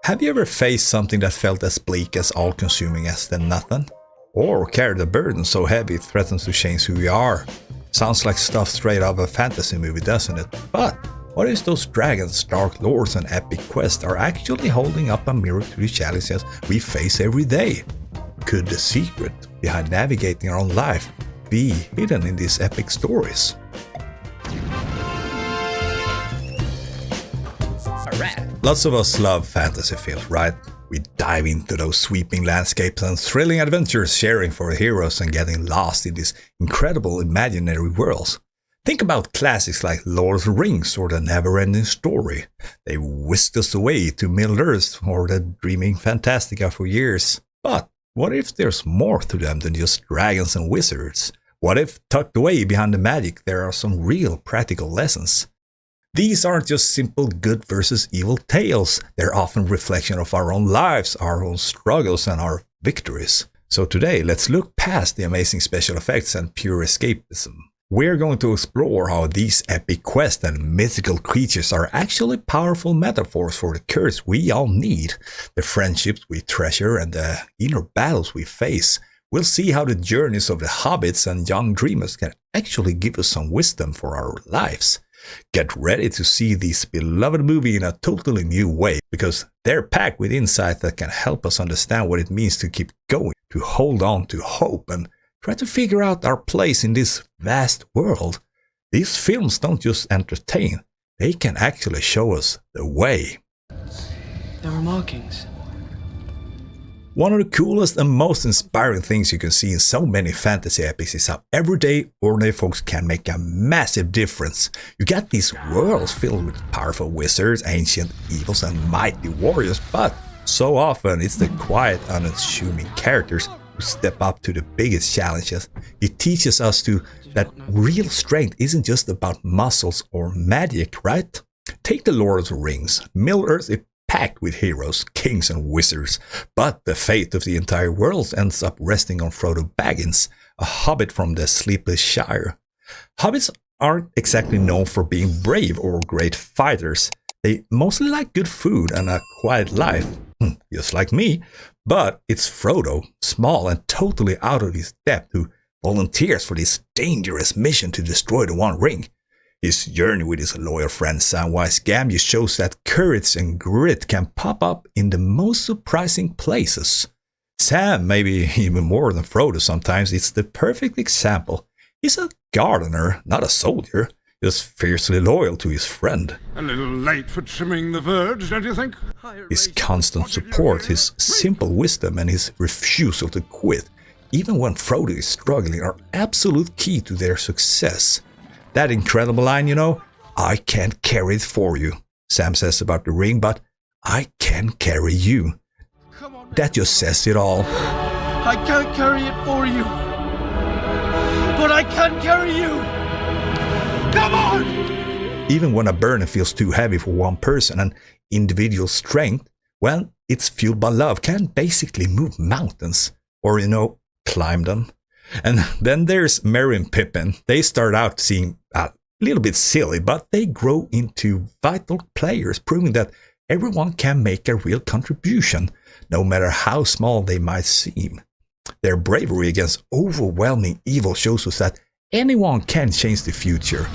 Have you ever faced something that felt as bleak, as all-consuming as the nothing? Or carried a burden so heavy it threatens to change who we are? Sounds like stuff straight out of a fantasy movie, doesn't it? But what if those dragons, dark lords and epic quests are actually holding up a mirror to the challenges we face every day? Could the secret behind navigating our own life be hidden in these epic stories? Lots of us love fantasy films, right? We dive into those sweeping landscapes and thrilling adventures, cheering for heroes and getting lost in these incredible imaginary worlds. Think about classics like Lord of the Rings or the NeverEnding Story. They whisked us away to Middle-earth or the dreaming Fantastica for years. But what if there's more to them than just dragons and wizards? What if tucked away behind the magic there are some real practical lessons? These aren't just simple good versus evil tales. They're often a reflection of our own lives, our own struggles and our victories. So today, let's look past the amazing special effects and pure escapism. We're going to explore how these epic quests and mythical creatures are actually powerful metaphors for the courage we all need, the friendships we treasure and the inner battles we face. We'll see how the journeys of the hobbits and young dreamers can actually give us some wisdom for our lives. Get ready to see this beloved movie in a totally new way, because they're packed with insight that can help us understand what it means to keep going, to hold on to hope and try to figure out our place in this vast world. These films don't just entertain, they can actually show us the way. There were markings. One of the coolest and most inspiring things you can see in so many fantasy epics is how everyday, ordinary folks can make a massive difference. You get these worlds filled with powerful wizards, ancient evils and mighty warriors, but so often it's the quiet, unassuming characters who step up to the biggest challenges. It teaches us that real strength isn't just about muscles or magic, right? Take the Lord of the Rings. Middle-earth is packed with heroes, kings and wizards, but the fate of the entire world ends up resting on Frodo Baggins, a hobbit from the Sleepless Shire. Hobbits aren't exactly known for being brave or great fighters. They mostly like good food and a quiet life, just like me. But it's Frodo, small and totally out of his depth, who volunteers for this dangerous mission to destroy the One Ring. His journey with his loyal friend Samwise Gamgee shows that courage and grit can pop up in the most surprising places. Sam, maybe even more than Frodo sometimes, is the perfect example. He's a gardener, not a soldier, just fiercely loyal to his friend. A little late for trimming the verge, don't you think? His constant support, his simple wisdom and his refusal to quit, even when Frodo is struggling, are absolute key to their success. That incredible line, I can't carry it for you, Sam says about the ring, but I can carry you. That just says it all. I can't carry it for you, but I can carry you. Come on! Even when a burden feels too heavy for one person, an individual strength, when it's fueled by love, can basically move mountains, or, climb them. And then there's Merry and Pippin. They start out seeming a little bit silly, but they grow into vital players, proving that everyone can make a real contribution, no matter how small they might seem. Their bravery against overwhelming evil shows us that anyone can change the future.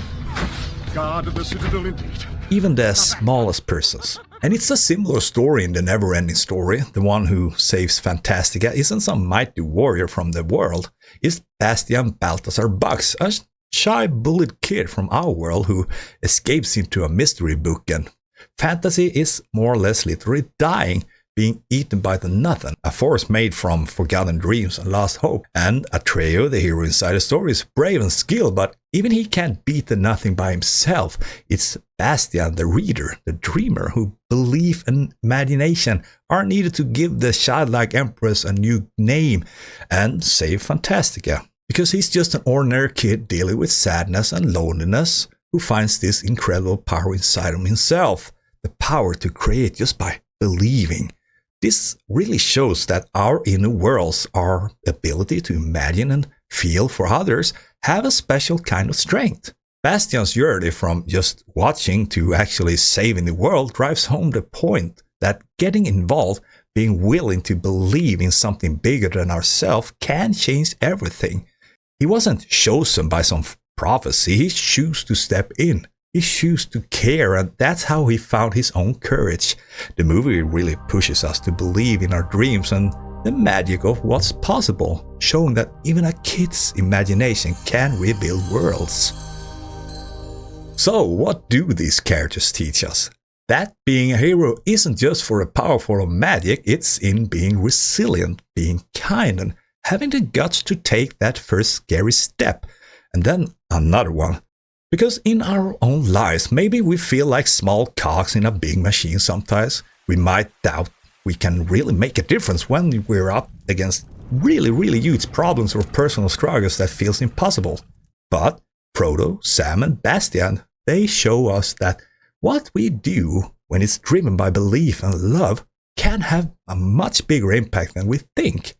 Guard of the Citadel indeed. Even the smallest persons. And it's a similar story in the NeverEnding Story. The one who saves Fantastica isn't some mighty warrior from the world. It's Bastian Balthazar Bucks, a shy bullied kid from our world who escapes into a mystery book, and fantasy is more or less literally dying, being eaten by the nothing, a force made from forgotten dreams and lost hope. And Atreyu, the hero inside the story, is brave and skilled, but even he can't beat the nothing by himself. It's Bastian, the reader, the dreamer, who belief and imagination are needed to give the childlike empress a new name and save Fantastica. Because he's just an ordinary kid dealing with sadness and loneliness who finds this incredible power inside of himself, the power to create just by believing. This really shows that our inner worlds, our ability to imagine and feel for others, have a special kind of strength. Bastian's journey from just watching to actually saving the world drives home the point that getting involved, being willing to believe in something bigger than ourselves can change everything. He wasn't chosen by some prophecy, he chose to step in. He chose to care, and that's how he found his own courage. The movie really pushes us to believe in our dreams and the magic of what's possible, showing that even a kid's imagination can rebuild worlds. So, what do these characters teach us? That being a hero isn't just for the powerful or magic, it's in being resilient, being kind, and having the guts to take that first scary step, and then another one. Because in our own lives, maybe we feel like small cogs in a big machine sometimes. We might doubt we can really make a difference when we're up against really huge problems or personal struggles that feels impossible. But Frodo, Sam, and Bastian, they show us that what we do when it's driven by belief and love can have a much bigger impact than we think.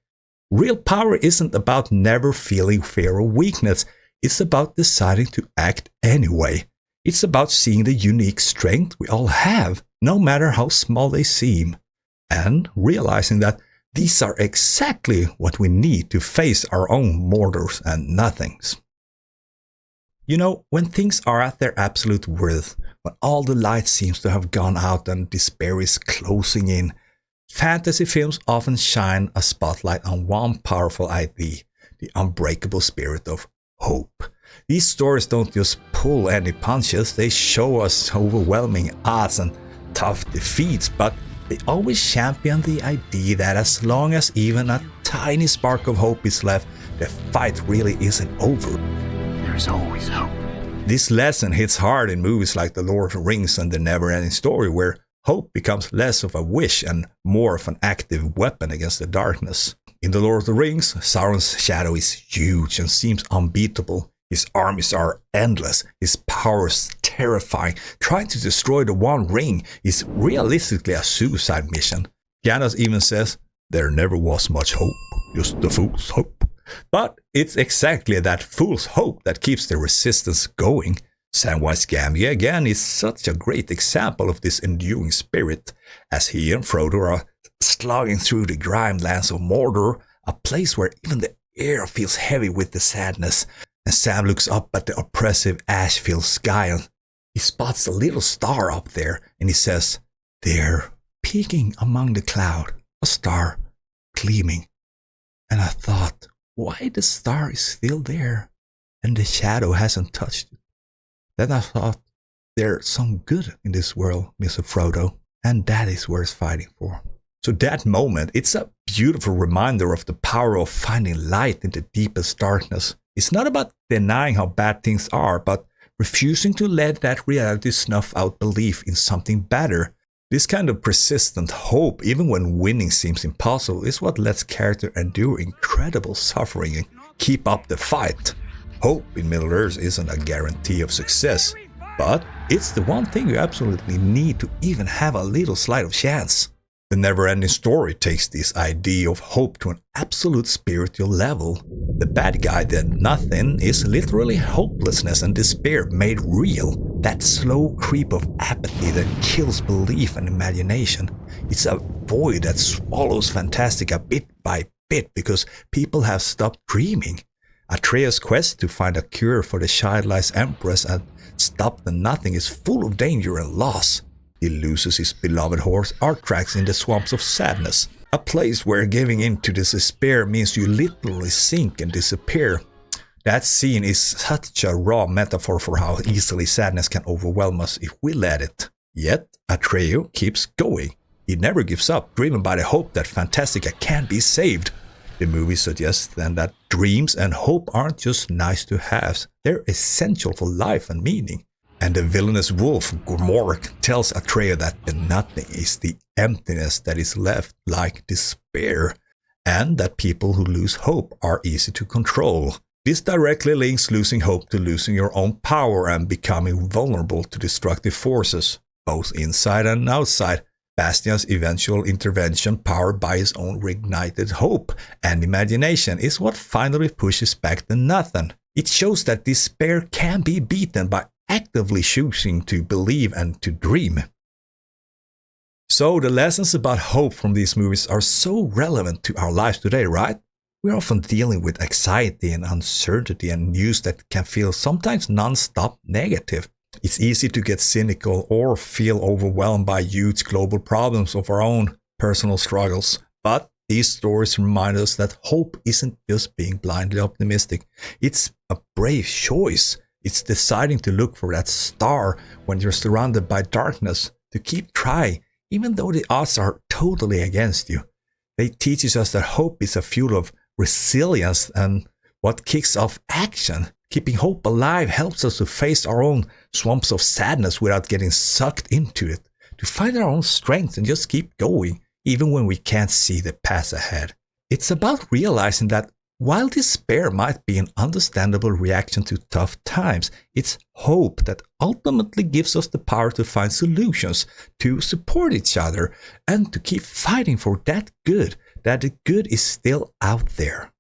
Real power isn't about never feeling fear or weakness. It's about deciding to act anyway. It's about seeing the unique strength we all have, no matter how small they seem, and realizing that these are exactly what we need to face our own mortars and nothings. You know, when things are at their absolute worst, when all the light seems to have gone out and despair is closing in, fantasy films often shine a spotlight on one powerful idea, the unbreakable spirit of hope. These stories don't just pull any punches, they show us overwhelming odds and tough defeats, but they always champion the idea that as long as even a tiny spark of hope is left, the fight really isn't over. There is always hope. This lesson hits hard in movies like The Lord of the Rings and The NeverEnding Story, where hope becomes less of a wish and more of an active weapon against the darkness. In The Lord of the Rings, Sauron's shadow is huge and seems unbeatable. His armies are endless, his powers terrifying. Trying to destroy the One Ring is realistically a suicide mission. Gandalf even says, "There never was much hope, just the fool's hope." But it's exactly that fool's hope that keeps the resistance going. Samwise Gamgee again is such a great example of this enduring spirit, as he and Frodo are slogging through the grimed lands of Mordor, a place where even the air feels heavy with the sadness. And Sam looks up at the oppressive ash-filled sky and he spots a little star up there and he says, "There, peeking among the cloud, a star, gleaming." And I thought, why the star is still there and the shadow hasn't touched it? Then I thought, there's some good in this world, Mr. Frodo, and that is worth fighting for. So that moment, it's a beautiful reminder of the power of finding light in the deepest darkness. It's not about denying how bad things are, but refusing to let that reality snuff out belief in something better. This kind of persistent hope, even when winning seems impossible, is what lets character endure incredible suffering and keep up the fight. Hope in Middle-earth isn't a guarantee of success, but it's the one thing you absolutely need to even have a little slight of chance. The NeverEnding Story takes this idea of hope to an absolute spiritual level. The bad guy did nothing is literally hopelessness and despair made real. That slow creep of apathy that kills belief and imagination. It's a void that swallows Fantastica bit by bit because people have stopped dreaming. Atreus' quest to find a cure for the childlike Empress and stop the Nothing is full of danger and loss. He loses his beloved horse Artrax in the swamps of sadness, a place where giving in to this despair means you literally sink and disappear. That scene is such a raw metaphor for how easily sadness can overwhelm us if we let it. Yet, Atreus keeps going. He never gives up, driven by the hope that Fantastica can be saved. The movie suggests then that dreams and hope aren't just nice to haves, they're essential for life and meaning. And the villainous wolf Gormork tells Atreus that the nothing is the emptiness that is left like despair, and that people who lose hope are easy to control. This directly links losing hope to losing your own power and becoming vulnerable to destructive forces, both inside and outside. Bastian's eventual intervention, powered by his own reignited hope and imagination, is what finally pushes back the nothing. It shows that despair can be beaten by actively choosing to believe and to dream. So the lessons about hope from these movies are so relevant to our lives today, right? We're often dealing with anxiety and uncertainty and news that can feel sometimes non-stop negative. It's easy to get cynical or feel overwhelmed by huge global problems of our own personal struggles. But these stories remind us that hope isn't just being blindly optimistic. It's a brave choice. It's deciding to look for that star when you're surrounded by darkness, to keep trying, even though the odds are totally against you. They teach us that hope is a fuel of resilience and what kicks off action. Keeping hope alive helps us to face our own swamps of sadness without getting sucked into it, to find our own strength and just keep going, even when we can't see the path ahead. It's about realizing that while despair might be an understandable reaction to tough times, it's hope that ultimately gives us the power to find solutions, to support each other, and to keep fighting for that the good is still out there.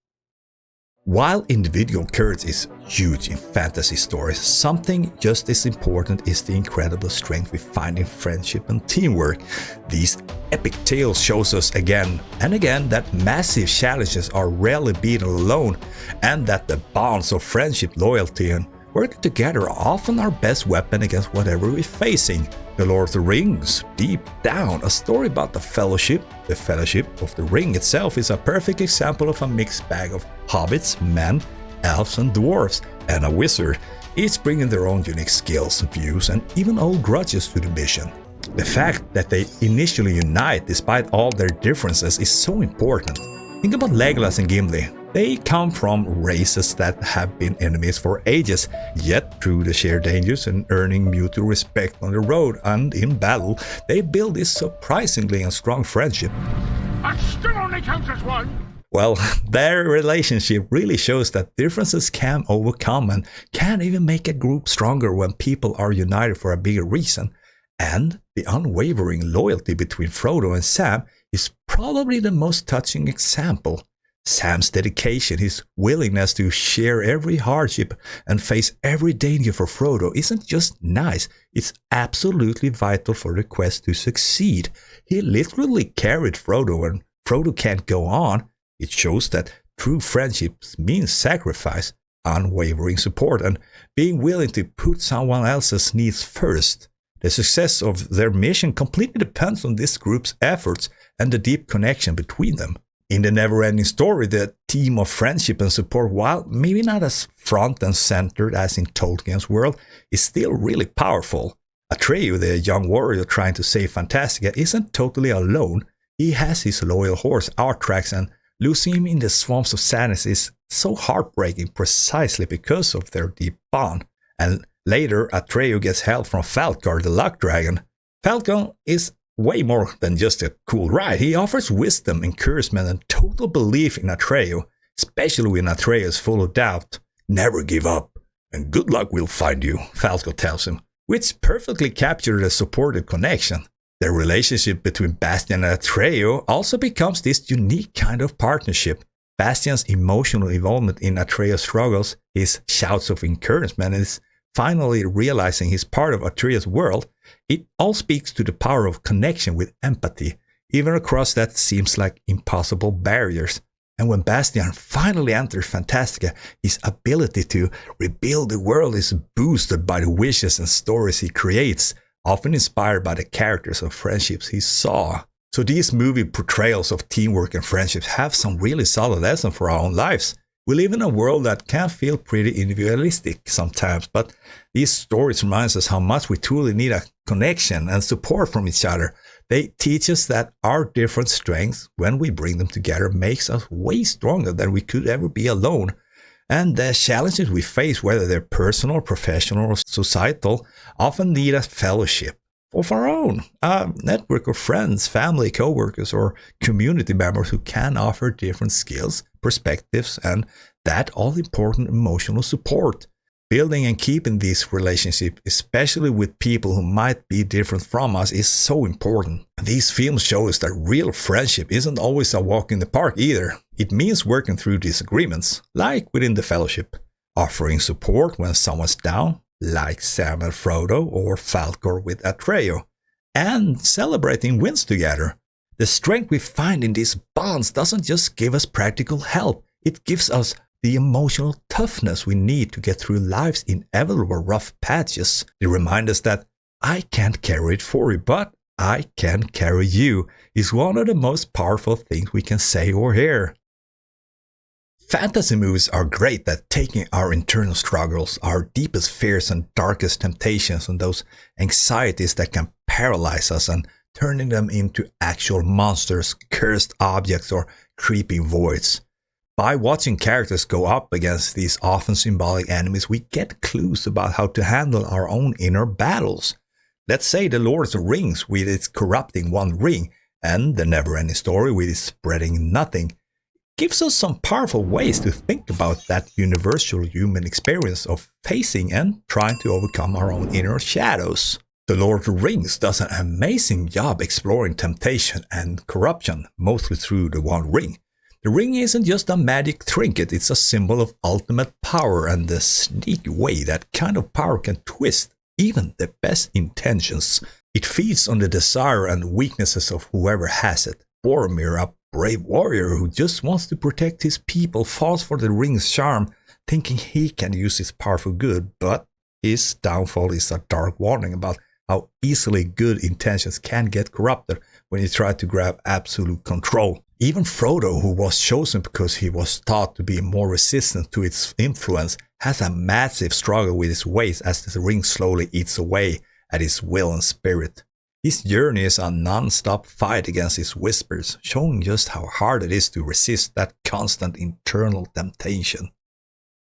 While individual courage is huge in fantasy stories, something just as important is the incredible strength we find in friendship and teamwork. These epic tales shows us again and again that massive challenges are rarely beaten alone, and that the bonds of friendship, loyalty, and working together are often our best weapon against whatever we're facing. The Lord of the Rings, deep down, a story about the Fellowship. The Fellowship of the Ring itself is a perfect example of a mixed bag of hobbits, men, elves and dwarves, and a wizard, each bringing their own unique skills, views, and even old grudges to the mission. The fact that they initially unite despite all their differences is so important. Think about Legolas and Gimli. They come from races that have been enemies for ages, yet through the shared dangers and earning mutual respect on the road and in battle, they build this surprisingly and strong friendship. I still only counts as one! Well, their relationship really shows that differences can overcome and can even make a group stronger when people are united for a bigger reason. And the unwavering loyalty between Frodo and Sam is probably the most touching example. Sam's dedication, his willingness to share every hardship and face every danger for Frodo isn't just nice, it's absolutely vital for the quest to succeed. He literally carried Frodo when Frodo can't go on. It shows that true friendships means sacrifice, unwavering support, and being willing to put someone else's needs first. The success of their mission completely depends on this group's efforts and the deep connection between them. In the NeverEnding Story, the theme of friendship and support, while maybe not as front and centered as in Tolkien's world, is still really powerful. Atreyu, the young warrior trying to save Fantastica, isn't totally alone. He has his loyal horse, Artrax, and losing him in the swamps of sadness is so heartbreaking precisely because of their deep bond. And later, Atreyu gets help from Falkar, the luck dragon. Falcon is way more than just a cool ride. He offers wisdom, encouragement, and total belief in Atreyu, especially when Atreyu is full of doubt. Never give up, and good luck will find you, Falco tells him, which perfectly captures the supportive connection. The relationship between Bastian and Atreyu also becomes this unique kind of partnership. Bastian's emotional involvement in Atreyu's struggles, his shouts of encouragement, and his finally realizing he's part of Atreyu's world, it all speaks to the power of connection with empathy, even across that seems like impossible barriers. And when Bastian finally enters Fantastica, his ability to rebuild the world is boosted by the wishes and stories he creates, often inspired by the characters and friendships he saw. So these movie portrayals of teamwork and friendships have some really solid lessons for our own lives. We live in a world that can feel pretty individualistic sometimes, but these stories remind us how much we truly need a connection and support from each other. They teach us that our different strengths, when we bring them together, makes us way stronger than we could ever be alone. And the challenges we face, whether they're personal, professional, or societal, often need a fellowship of our own, a network of friends, family, co-workers, or community members who can offer different skills, perspectives, and that all-important emotional support. Building and keeping these relationships, especially with people who might be different from us, is so important. These films show us that real friendship isn't always a walk in the park either. It means working through disagreements, like within the Fellowship, offering support when someone's down, like Sam and Frodo or Falkor with Atreyu, and celebrating wins together. The strength we find in these bonds doesn't just give us practical help, it gives us the emotional toughness we need to get through life's inevitable rough patches. They remind us that I can't carry it for you, but I can carry you is one of the most powerful things we can say or hear. Fantasy movies are great at taking our internal struggles, our deepest fears and darkest temptations, and those anxieties that can paralyze us, and turning them into actual monsters, cursed objects, or creeping voids. By watching characters go up against these often symbolic enemies, we get clues about how to handle our own inner battles. Let's say the Lord of the Rings with its corrupting one ring, and the NeverEnding Story with its spreading nothing, gives us some powerful ways to think about that universal human experience of facing and trying to overcome our own inner shadows. The Lord of the Rings does an amazing job exploring temptation and corruption, mostly through the One Ring. The ring isn't just a magic trinket, it's a symbol of ultimate power and the sneaky way that kind of power can twist even the best intentions. It feeds on the desire and weaknesses of whoever has it. Boromir, a brave warrior who just wants to protect his people, falls for the ring's charm, thinking he can use its power for good, but his downfall is a dark warning about how easily good intentions can get corrupted when you try to grab absolute control. Even Frodo, who was chosen because he was thought to be more resistant to its influence, has a massive struggle with his ways as the ring slowly eats away at his will and spirit. His journey is a non-stop fight against his whispers, showing just how hard it is to resist that constant internal temptation.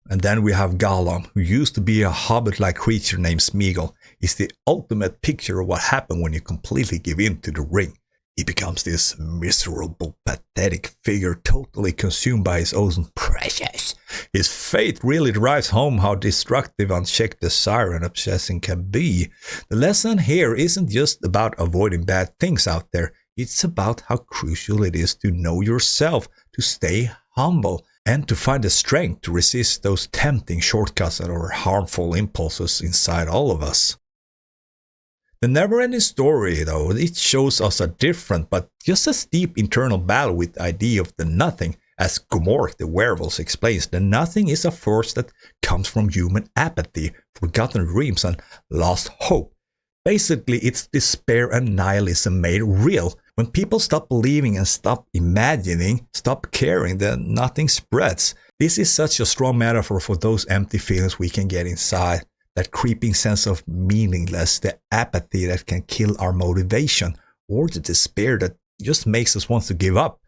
And then we have Gollum, who used to be a hobbit-like creature named Smeagol. He's the ultimate picture of what happens when you completely give in to the ring. He becomes this miserable, pathetic figure totally consumed by his own precious. His fate really drives home how destructive unchecked desire and obsession can be. The lesson here isn't just about avoiding bad things out there. It's about how crucial it is to know yourself, to stay humble, and to find the strength to resist those tempting shortcuts or harmful impulses inside all of us. The NeverEnding Story, though, it shows us a different but just as deep internal battle with the idea of the nothing. As Gomorrah the werewolf explains, the nothing is a force that comes from human apathy, forgotten dreams, and lost hope. Basically, it's despair and nihilism made real. When people stop believing and stop imagining, stop caring, then nothing spreads. This is such a strong metaphor for those empty feelings we can get inside. That creeping sense of meaningless, the apathy that can kill our motivation, or the despair that just makes us want to give up.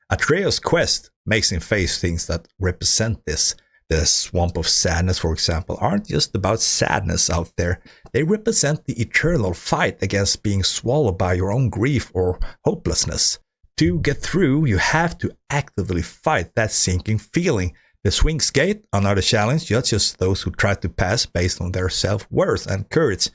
Atreus' quest makes him face things that represent this. The swamp of sadness, for example, aren't just about sadness out there. They represent the eternal fight against being swallowed by your own grief or hopelessness. To get through, you have to actively fight that sinking feeling. The Swing's Gate, another challenge, judges those who try to pass based on their self-worth and courage.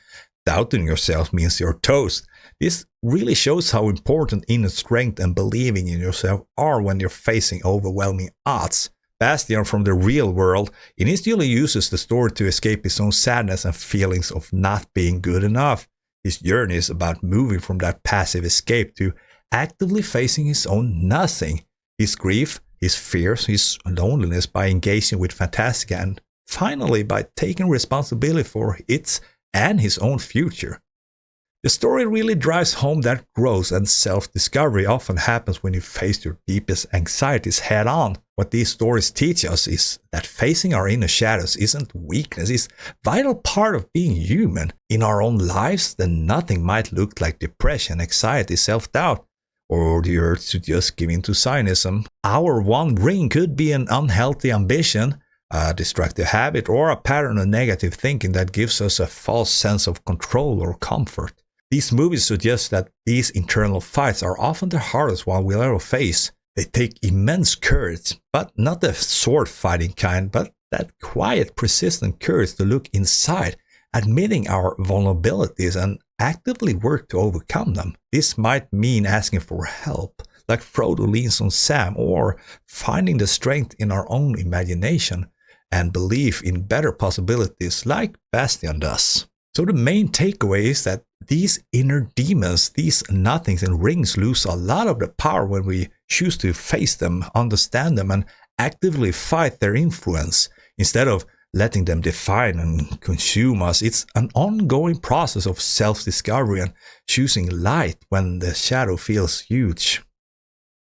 Doubting yourself means you're toast. This really shows how important inner strength and believing in yourself are when you're facing overwhelming odds. Bastian from the real world initially uses the story to escape his own sadness and feelings of not being good enough. His journey is about moving from that passive escape to actively facing his own nothing, his grief, his fears, his loneliness by engaging with Fantastica, and finally by taking responsibility for its and his own future. The story really drives home that growth and self-discovery often happens when you face your deepest anxieties head on. What these stories teach us is that facing our inner shadows isn't weakness, it's a vital part of being human. In our own lives, then nothing might look like depression, anxiety, self-doubt, or the urge to just give in to cynicism. Our one ring could be an unhealthy ambition, a destructive habit, or a pattern of negative thinking that gives us a false sense of control or comfort. These movies suggest that these internal fights are often the hardest one we'll ever face. They take immense courage, but not the sword-fighting kind, but that quiet, persistent courage to look inside, admitting our vulnerabilities and actively work to overcome them. This might mean asking for help, like Frodo leans on Sam, or finding the strength in our own imagination and belief in better possibilities like Bastian does. So the main takeaway is that These inner demons, these nothings and rings lose a lot of the power when we choose to face them, understand them, and actively fight their influence. Instead of letting them define and consume us, it's an ongoing process of self-discovery and choosing light when the shadow feels huge.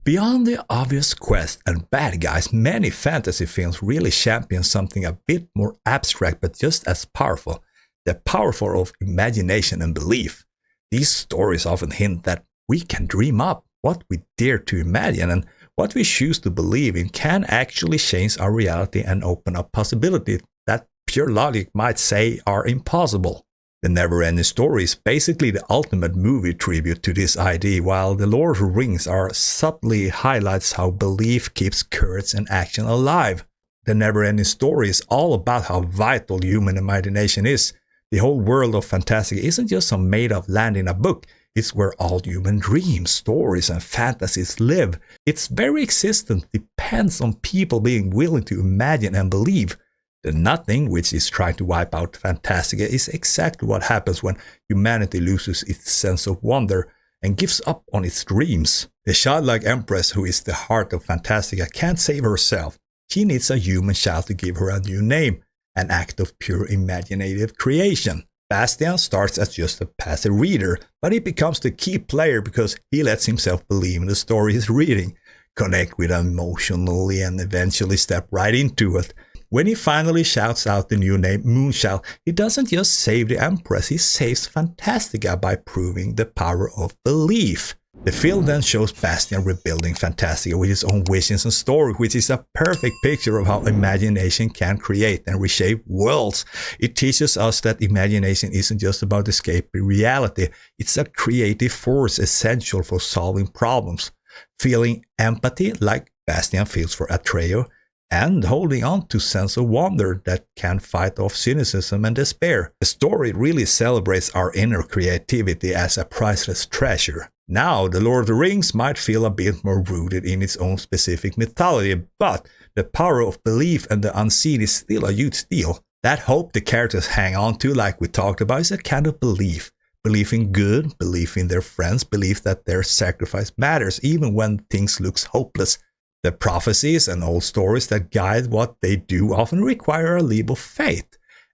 Beyond the obvious quest and bad guys, many fantasy films really champion something a bit more abstract but just as powerful. The power of imagination and belief. These stories often hint that we can dream up what we dare to imagine, and what we choose to believe in can actually change our reality and open up possibilities that pure logic might say are impossible. The NeverEnding Story is basically the ultimate movie tribute to this idea, while The Lord of the Rings are subtly highlights how belief keeps courage and action alive. The NeverEnding Story is all about how vital human imagination is. The whole world of fantasy isn't just some made-up land in a book. It's where all human dreams, stories, and fantasies live. Its very existence depends on people being willing to imagine and believe. The nothing, which is trying to wipe out Fantastica, is exactly what happens when humanity loses its sense of wonder and gives up on its dreams. The childlike empress, who is the heart of Fantastica, can't save herself. She needs a human child to give her a new name, an act of pure imaginative creation. Bastian starts as just a passive reader, but he becomes the key player because he lets himself believe in the story he's reading, connect with it emotionally, and eventually step right into it. When he finally shouts out the new name Moonchild, he doesn't just save the Empress, he saves Fantastica by proving the power of belief. The film then shows Bastian rebuilding Fantastica with his own visions and story, which is a perfect picture of how imagination can create and reshape worlds. It teaches us that imagination isn't just about escaping reality, it's a creative force essential for solving problems. Feeling empathy like Bastian feels for Atreyu, and holding on to sense of wonder that can fight off cynicism and despair. The story really celebrates our inner creativity as a priceless treasure. Now, The Lord of the Rings might feel a bit more rooted in its own specific mythology, but the power of belief and the unseen is still a huge deal. That hope the characters hang on to, like we talked about, is a kind of belief. Belief in good, belief in their friends, belief that their sacrifice matters even when things look hopeless. The prophecies and old stories that guide what they do often require a leap of faith.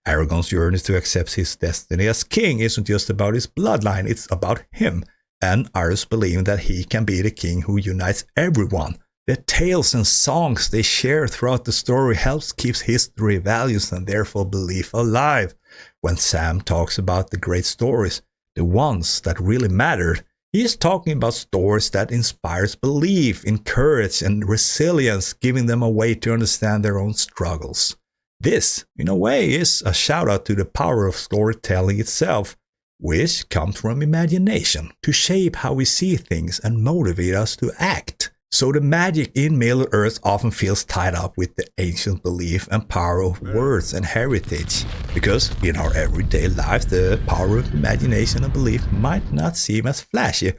Aragorn's journey to accept his destiny as king isn't just about his bloodline, it's about him. And Arya's believing that he can be the king who unites everyone. The tales and songs they share throughout the story helps keep history, values, and therefore belief alive. When Sam talks about the great stories, the ones that really mattered, he is talking about stories that inspires belief, encourage, and resilience, giving them a way to understand their own struggles. This, in a way, is a shout out to the power of storytelling itself, which comes from imagination, to shape how we see things and motivate us to act. So the magic in Middle-earth often feels tied up with the ancient belief and power of words and heritage. Because in our everyday life, the power of imagination and belief might not seem as flashy,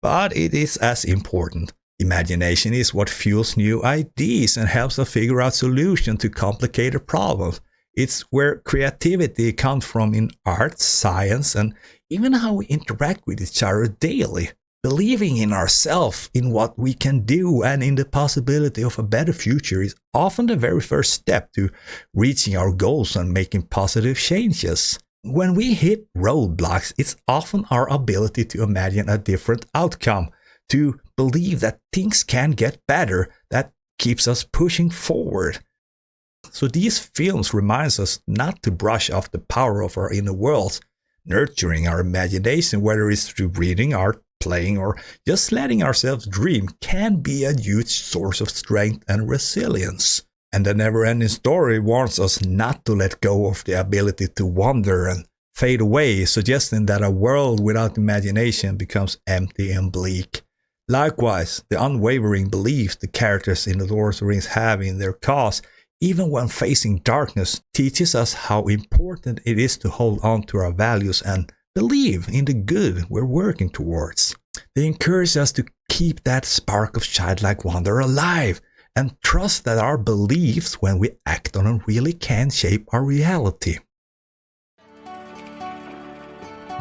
but it is as important. Imagination is what fuels new ideas and helps us figure out solutions to complicated problems. It's where creativity comes from in art, science, and even how we interact with each other daily. Believing in ourselves, in what we can do, and in the possibility of a better future is often the very first step to reaching our goals and making positive changes. When we hit roadblocks, it's often our ability to imagine a different outcome, to believe that things can get better, that keeps us pushing forward. So these films remind us not to brush off the power of our inner worlds. Nurturing our imagination, whether it's through reading, art, playing, or just letting ourselves dream, can be a huge source of strength and resilience. And the NeverEnding Story warns us not to let go of the ability to wander and fade away, suggesting that a world without imagination becomes empty and bleak. Likewise, the unwavering belief the characters in The Lord of the Rings have in their cause, even when facing darkness, teaches us how important it is to hold on to our values and believe in the good we're working towards. They encourage us to keep that spark of childlike wonder alive and trust that our beliefs, when we act on them, really can shape our reality.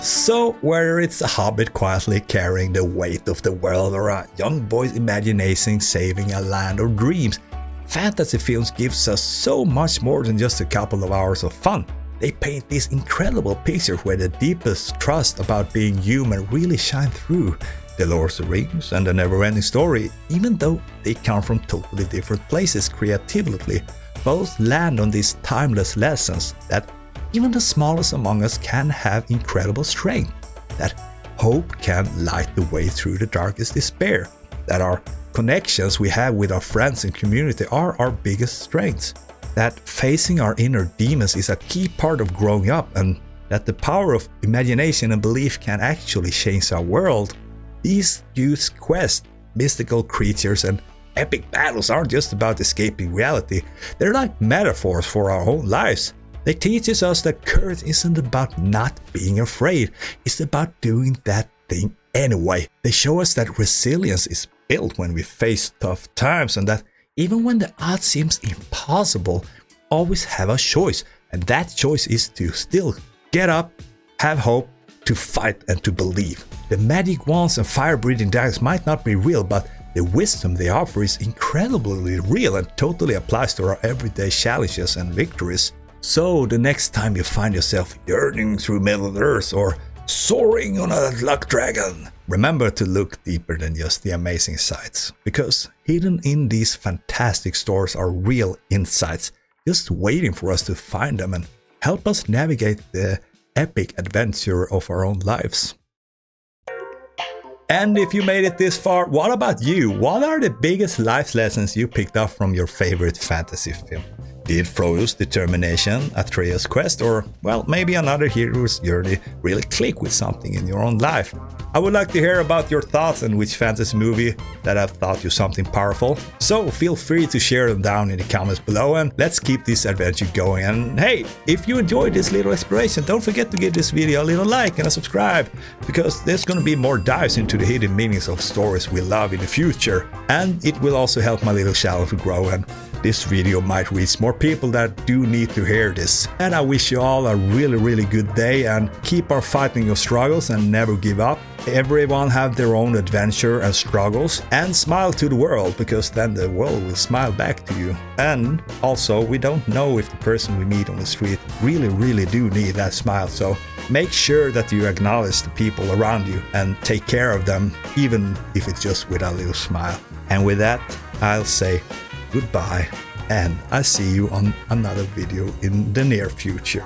So whether it's a hobbit quietly carrying the weight of the world or a young boy's imagination saving a land of dreams, fantasy films gives us so much more than just a couple of hours of fun. They paint these incredible pictures where the deepest trust about being human really shine through. The Lord of the Rings and the NeverEnding Story, even though they come from totally different places creatively, both land on these timeless lessons that even the smallest among us can have incredible strength, that hope can light the way through the darkest despair, that our connections we have with our friends and community are our biggest strengths, that facing our inner demons is a key part of growing up, and that the power of imagination and belief can actually change our world. These huge quests, mystical creatures, and epic battles aren't just about escaping reality, they're like metaphors for our own lives. They teach us that courage isn't about not being afraid, it's about doing that thing anyway. They show us that resilience is built when we face tough times, and that even when the odds seems impossible, always have a choice, and that choice is to still get up, have hope, to fight and to believe. The magic wands and fire-breathing dragons might not be real, but the wisdom they offer is incredibly real and totally applies to our everyday challenges and victories. So the next time you find yourself yearning through Middle Earth or soaring on a luck dragon, remember to look deeper than just the amazing sights, because hidden in these fantastic stories are real insights, just waiting for us to find them and help us navigate the epic adventure of our own lives. And if you made it this far, what about you? What are the biggest life lessons you picked up from your favorite fantasy film? Did Frodo's determination, Atreus' quest, or, well, maybe another hero's journey really click with something in your own life? I would like to hear about your thoughts and which fantasy movie that have taught you something powerful. So feel free to share them down in the comments below, and let's keep this adventure going. And hey, if you enjoyed this little exploration, don't forget to give this video a little like and a subscribe, because there's gonna be more dives into the hidden meanings of stories we love in the future. And it will also help my little channel to grow, and this video might reach more people that do need to hear this. And I wish you all a really good day, and keep on fighting your struggles and never give up. Everyone have their own adventure and struggles, and smile to the world, because then the world will smile back to you. And also, we don't know if the person we meet on the street really do need that smile, so make sure that you acknowledge the people around you and take care of them, even if it's just with a little smile. And with that, I'll say goodbye, and I'll see you on another video in the near future.